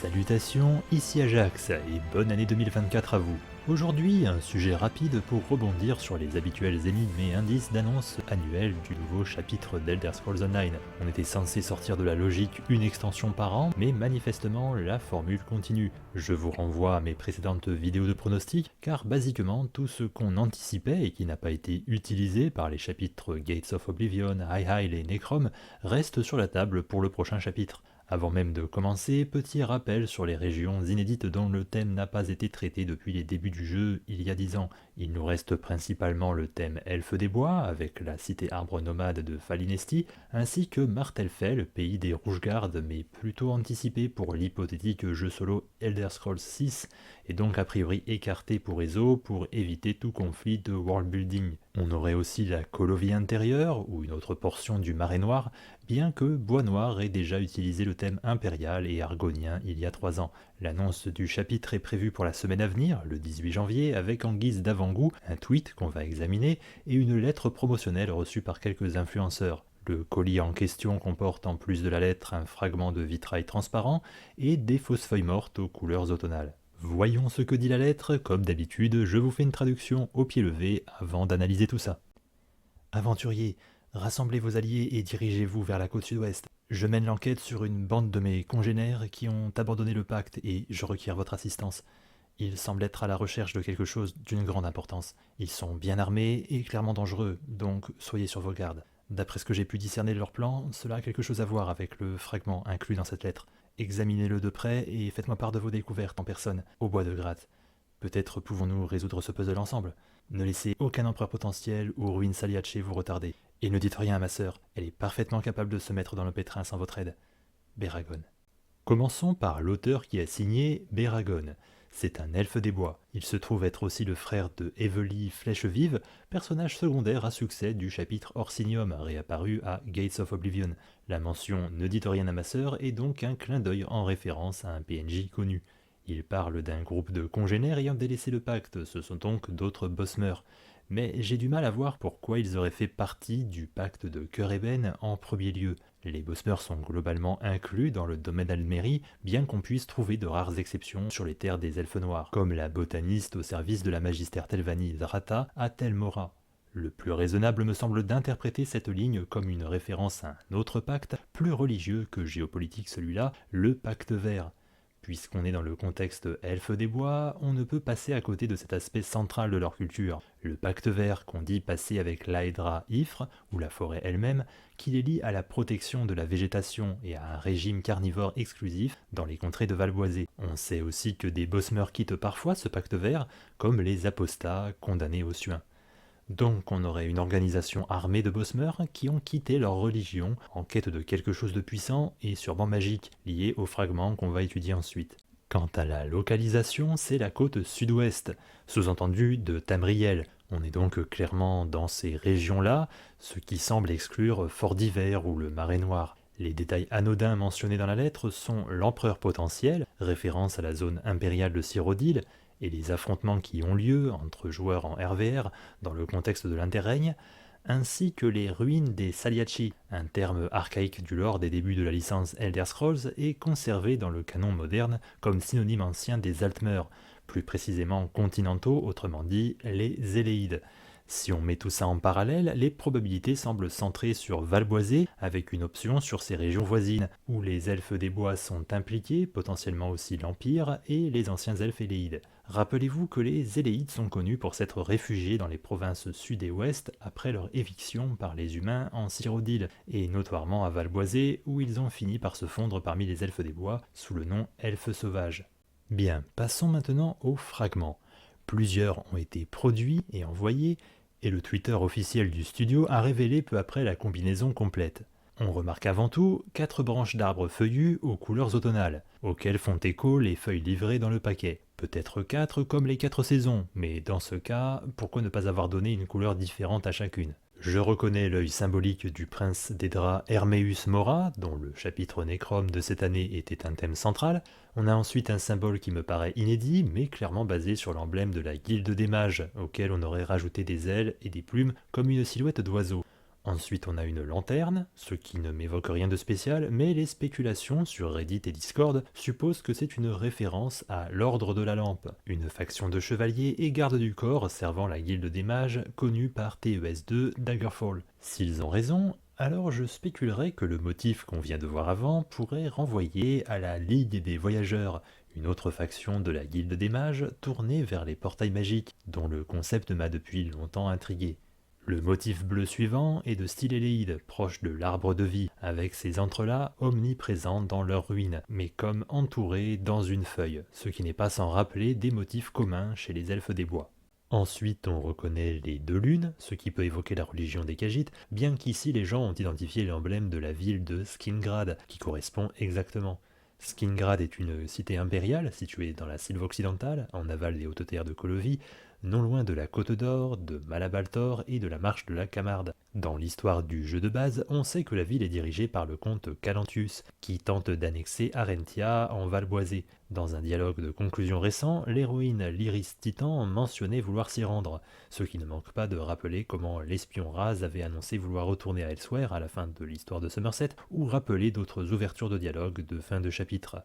Salutations, ici Ajax et bonne année 2024 à vous. Aujourd'hui, un sujet rapide pour rebondir sur les habituels énigmes et indices d'annonce annuels du nouveau chapitre d'Elder Scrolls Online. On était censé sortir de la logique une extension par an, mais manifestement la formule continue. Je vous renvoie à mes précédentes vidéos de pronostics, car basiquement tout ce qu'on anticipait et qui n'a pas été utilisé par les chapitres Gates of Oblivion, Hyheil et Necrom reste sur la table pour le prochain chapitre. Avant même de commencer, petit rappel sur les régions inédites dont le thème n'a pas été traité depuis les débuts du jeu il y a 10 ans. Il nous reste principalement le thème Elfe des Bois, avec la cité arbre nomade de Falinesti, ainsi que Martelfell, pays des Rougegardes, mais plutôt anticipé pour l'hypothétique jeu solo Elder Scrolls 6, et donc a priori écarté pour ESO pour éviter tout conflit de world building. On aurait aussi la Colovie intérieure, ou une autre portion du Marais Noir, bien que Bois Noir ait déjà utilisé le thème impérial et argonien il y a 3 ans. L'annonce du chapitre est prévue pour la semaine à venir, le 18 janvier, avec en guise d'avant-goût un tweet qu'on va examiner et une lettre promotionnelle reçue par quelques influenceurs. Le colis en question comporte en plus de la lettre un fragment de vitrail transparent et des fausses feuilles mortes aux couleurs automnales. Voyons ce que dit la lettre, comme d'habitude, je vous fais une traduction au pied levé avant d'analyser tout ça. Aventuriers, rassemblez vos alliés et dirigez-vous vers la côte sud-ouest. Je mène l'enquête sur une bande de mes congénères qui ont abandonné le pacte et je requiers votre assistance. Ils semblent être à la recherche de quelque chose d'une grande importance. Ils sont bien armés et clairement dangereux, donc soyez sur vos gardes. D'après ce que j'ai pu discerner de leur plan, cela a quelque chose à voir avec le fragment inclus dans cette lettre. Examinez-le de près et faites-moi part de vos découvertes en personne, au bois de gratte. Peut-être pouvons-nous résoudre ce puzzle ensemble. Ne laissez aucun empereur potentiel ou ruine Saliache vous retarder. Et ne dites rien à ma sœur, elle est parfaitement capable de se mettre dans le pétrin sans votre aide. Béragon. Commençons par l'auteur qui a signé Béragon. C'est un elfe des bois. Il se trouve être aussi le frère de Evely Flèche-Vive, personnage secondaire à succès du chapitre Orsinium, réapparu à Gates of Oblivion. La mention « Ne dites rien à ma sœur » est donc un clin d'œil en référence à un PNJ connu. Il parle d'un groupe de congénères ayant délaissé le pacte, ce sont donc d'autres Bosmeurs. Mais j'ai du mal à voir pourquoi ils auraient fait partie du pacte de Cœur Ébène en premier lieu. Les Bosmeurs sont globalement inclus dans le domaine Almérie, bien qu'on puisse trouver de rares exceptions sur les terres des Elfes Noirs, comme la botaniste au service de la magistère Telvanni Zrata à Tel Mora. Le plus raisonnable me semble d'interpréter cette ligne comme une référence à un autre pacte, plus religieux que géopolitique celui-là, le pacte vert. Puisqu'on est dans le contexte elfe des bois, on ne peut passer à côté de cet aspect central de leur culture. Le pacte vert qu'on dit passer avec l'Aedra Ifre, ou la forêt elle-même, qui les lie à la protection de la végétation et à un régime carnivore exclusif dans les contrées de Valboisé. On sait aussi que des Bosmeurs quittent parfois ce pacte vert, comme les apostats condamnés au suin. Donc on aurait une organisation armée de Bosmeurs qui ont quitté leur religion en quête de quelque chose de puissant et sûrement magique, lié aux fragments qu'on va étudier ensuite. Quant à la localisation, c'est la côte sud-ouest, sous-entendu de Tamriel. On est donc clairement dans ces régions-là, ce qui semble exclure Fort d'Hiver ou le Marais Noir. Les détails anodins mentionnés dans la lettre sont l'empereur potentiel, référence à la zone impériale de Cyrodiil, et les affrontements qui ont lieu entre joueurs en RVR dans le contexte de l'interrègne, ainsi que les ruines des Saliachi, un terme archaïque du lore des débuts de la licence Elder Scrolls et conservé dans le canon moderne comme synonyme ancien des Altmeurs, plus précisément continentaux, autrement dit les Éléides. Si on met tout ça en parallèle, les probabilités semblent centrées sur Valboisé, avec une option sur ses régions voisines, où les elfes des bois sont impliqués, potentiellement aussi l'Empire, et les anciens elfes éléides. Rappelez-vous que les Éléides sont connus pour s'être réfugiés dans les provinces sud et ouest après leur éviction par les humains en Cyrodiil, et notoirement à Valboisé, où ils ont fini par se fondre parmi les elfes des bois sous le nom elfes sauvages. Bien, passons maintenant aux fragments. Plusieurs ont été produits et envoyés, et le Twitter officiel du studio a révélé peu après la combinaison complète. On remarque avant tout 4 branches d'arbres feuillus aux couleurs automnales, auxquelles font écho les feuilles livrées dans le paquet. Peut-être 4 comme les 4 saisons, mais dans ce cas, pourquoi ne pas avoir donné une couleur différente à chacune ? Je reconnais l'œil symbolique du prince des draps Herméus Mora, dont le chapitre Necrom de cette année était un thème central. On a ensuite un symbole qui me paraît inédit, mais clairement basé sur l'emblème de la guilde des mages, auquel on aurait rajouté des ailes et des plumes comme une silhouette d'oiseau. Ensuite, on a une lanterne, ce qui ne m'évoque rien de spécial, mais les spéculations sur Reddit et Discord supposent que c'est une référence à l'Ordre de la Lampe, une faction de chevaliers et gardes du corps servant la guilde des mages connue par TES2 Daggerfall. S'ils ont raison, alors je spéculerais que le motif qu'on vient de voir avant pourrait renvoyer à la Ligue des Voyageurs, une autre faction de la guilde des mages tournée vers les portails magiques, dont le concept m'a depuis longtemps intrigué. Le motif bleu suivant est de style Éléide, proche de l'arbre de vie, avec ses entrelacs omniprésents dans leurs ruines, mais comme entourés dans une feuille, ce qui n'est pas sans rappeler des motifs communs chez les elfes des bois. Ensuite, on reconnaît les deux lunes, ce qui peut évoquer la religion des Khajiits, bien qu'ici les gens ont identifié l'emblème de la ville de Skingrad, qui correspond exactement. Skingrad est une cité impériale située dans la Sylve occidentale, en aval des hautes terres de Colovis, non loin de la Côte d'Or, de Malabaltor et de la Marche de la Camarde. Dans l'histoire du jeu de base, on sait que la ville est dirigée par le comte Callantius, qui tente d'annexer Arentia en Valboisé. Dans un dialogue de conclusion récent, l'héroïne Lyris Titan mentionnait vouloir s'y rendre, ce qui ne manque pas de rappeler comment l'espion Raz avait annoncé vouloir retourner à Elsewhere à la fin de l'histoire de Somerset, ou rappeler d'autres ouvertures de dialogue de fin de chapitre.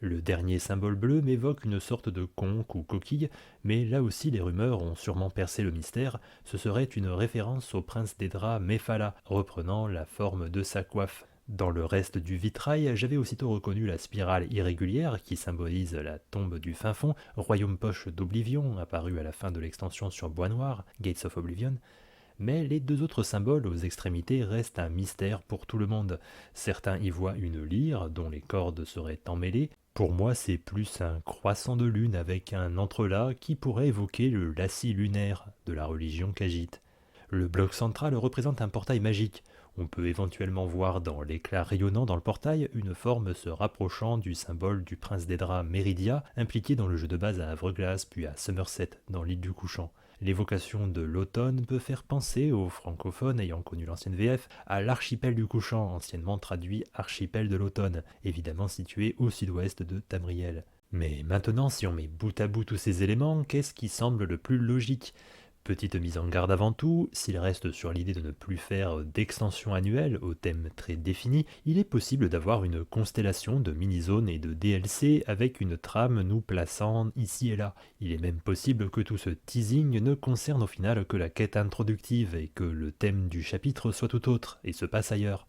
Le dernier symbole bleu m'évoque une sorte de conque ou coquille, mais là aussi les rumeurs ont sûrement percé le mystère, ce serait une référence au prince des draps Mephala, reprenant la forme de sa coiffe. Dans le reste du vitrail, j'avais aussitôt reconnu la spirale irrégulière qui symbolise la tombe du fin fond, royaume poche d'Oblivion, apparu à la fin de l'extension sur bois noir, Gates of Oblivion. Mais les deux autres symboles aux extrémités restent un mystère pour tout le monde. Certains y voient une lyre dont les cordes seraient emmêlées. Pour moi, c'est plus un croissant de lune avec un entrelac qui pourrait évoquer le lacis lunaire de la religion Khajiit. Le bloc central représente un portail magique. On peut éventuellement voir dans l'éclat rayonnant dans le portail une forme se rapprochant du symbole du prince des draps Meridia, impliqué dans le jeu de base à Havre-Glace puis à Somerset, dans l'île du Couchant. L'évocation de l'automne peut faire penser aux francophones ayant connu l'ancienne VF à l'archipel du Couchant, anciennement traduit archipel de l'automne, évidemment situé au sud-ouest de Tamriel. Mais maintenant, si on met bout à bout tous ces éléments, qu'est-ce qui semble le plus logique ? Petite mise en garde avant tout, s'il reste sur l'idée de ne plus faire d'extension annuelle au thème très défini, il est possible d'avoir une constellation de mini-zones et de DLC avec une trame nous plaçant ici et là. Il est même possible que tout ce teasing ne concerne au final que la quête introductive et que le thème du chapitre soit tout autre et se passe ailleurs.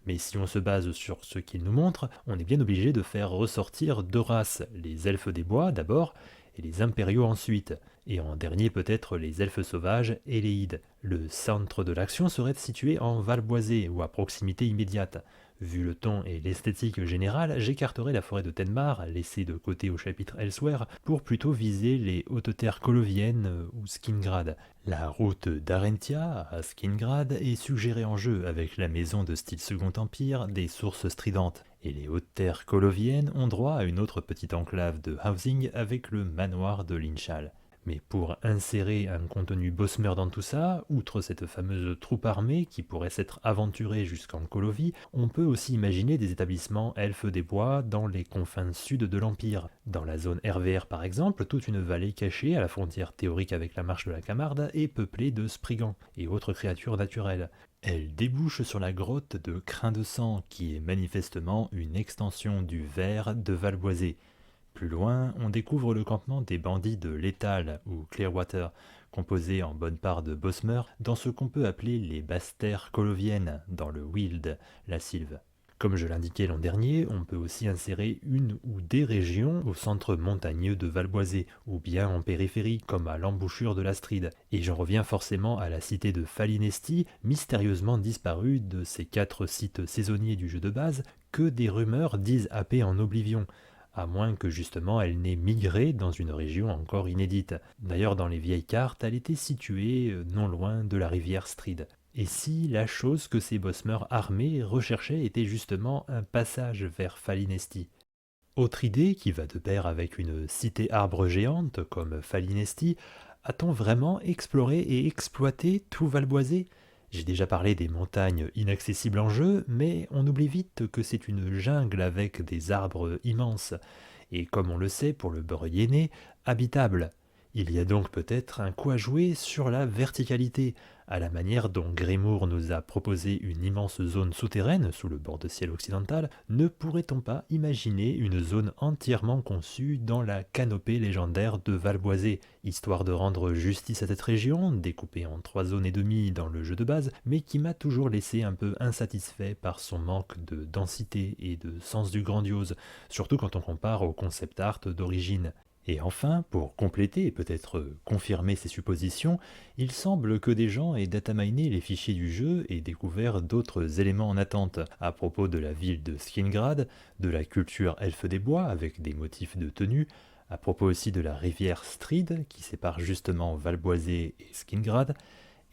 Mais si on se base sur ce qu'il nous montre, on est bien obligé de faire ressortir deux races, les elfes des bois d'abord, et les impériaux ensuite, et en dernier peut-être les elfes sauvages et les Hydes. Le centre de l'action serait situé en Valboisé ou à proximité immédiate. Vu le ton et l'esthétique générale, j'écarterai la forêt de Tenmar, laissée de côté au chapitre Elsewhere, pour plutôt viser les hautes terres coloviennes ou Skingrad. La route d'Arentia à Skingrad est suggérée en jeu avec la maison de style Second Empire des sources stridentes, et les hautes terres coloviennes ont droit à une autre petite enclave de housing avec le manoir de Linchal. Mais pour insérer un contenu Bosmer dans tout ça, outre cette fameuse troupe armée qui pourrait s'être aventurée jusqu'en Colovie, on peut aussi imaginer des établissements elfes des bois dans les confins sud de l'Empire. Dans la zone RVR par exemple, toute une vallée cachée à la frontière théorique avec la Marche de la Camarde est peuplée de spriggans et autres créatures naturelles. Elle débouche sur la grotte de Crin de Sang, qui est manifestement une extension du Ver de Valboisé. Plus loin, on découvre le campement des bandits de l'Étal, ou Clearwater, composé en bonne part de Bosmer, dans ce qu'on peut appeler les basses terres coloviennes, dans le Weald, la Sylve. Comme je l'indiquais l'an dernier, on peut aussi insérer une ou des régions au centre montagneux de Valboisé, ou bien en périphérie, comme à l'embouchure de l'Astride. Et j'en reviens forcément à la cité de Falinesti, mystérieusement disparue de ces 4 sites saisonniers du jeu de base, que des rumeurs disent happer en oblivion, à moins que justement elle n'ait migré dans une région encore inédite. D'ailleurs, dans les vieilles cartes, elle était située non loin de la rivière Stride. Et si la chose que ces Bosmer armés recherchaient était justement un passage vers Falinesti? Autre idée qui va de pair avec une cité arbre géante comme Falinesti, a-t-on vraiment exploré et exploité tout Valboisé? J'ai déjà parlé des montagnes inaccessibles en jeu, mais on oublie vite que c'est une jungle avec des arbres immenses, et comme on le sait pour le Breuilléné, habitable. Il y a donc peut-être un coup à jouer sur la verticalité, à la manière dont Grimoire nous a proposé une immense zone souterraine sous le bord de ciel occidental. Ne pourrait-on pas imaginer une zone entièrement conçue dans la canopée légendaire de Valboisé, histoire de rendre justice à cette région, découpée en 3 zones et demie dans le jeu de base, mais qui m'a toujours laissé un peu insatisfait par son manque de densité et de sens du grandiose, surtout quand on compare au concept art d'origine. Et enfin, pour compléter et peut-être confirmer ces suppositions, il semble que des gens aient dataminé les fichiers du jeu et découvert d'autres éléments en attente à propos de la ville de Skingrad, de la culture elfe des bois avec des motifs de tenue, à propos aussi de la rivière Strid qui sépare justement Valboisé et Skingrad,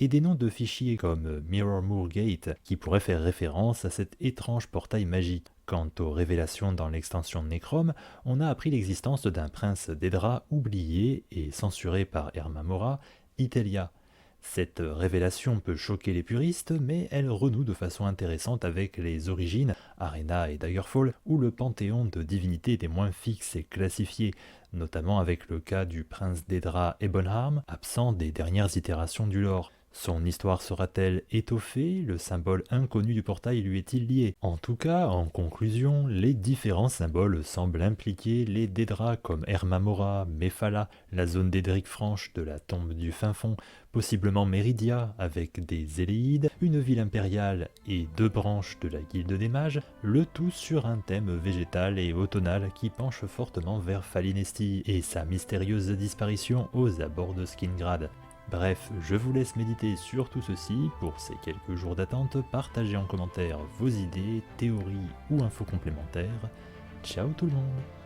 et des noms de fichiers comme Mirrormoor Gate qui pourraient faire référence à cet étrange portail magique. Quant aux révélations dans l'extension Necrom, on a appris l'existence d'un prince d'Edra oublié et censuré par Hermamora, Itelia. Cette révélation peut choquer les puristes, mais elle renoue de façon intéressante avec les origines, Arena et Daggerfall, où le panthéon de divinités était moins fixe et classifié, notamment avec le cas du prince d'Edra Ebonharm, absent des dernières itérations du lore. Son histoire sera-t-elle étoffée? Le symbole inconnu du portail lui est-il lié? En tout cas, en conclusion, les différents symboles semblent impliquer les Daedra comme Hermamora, Mephala, la zone d'Edric Franche de la tombe du fin fond, possiblement Meridia avec des Éléides, une ville impériale et 2 branches de la guilde des mages, le tout sur un thème végétal et automnal qui penche fortement vers Falinesti et sa mystérieuse disparition aux abords de Skingrad. Bref, je vous laisse méditer sur tout ceci pour ces quelques jours d'attente, partagez en commentaire vos idées, théories ou infos complémentaires. Ciao tout le monde!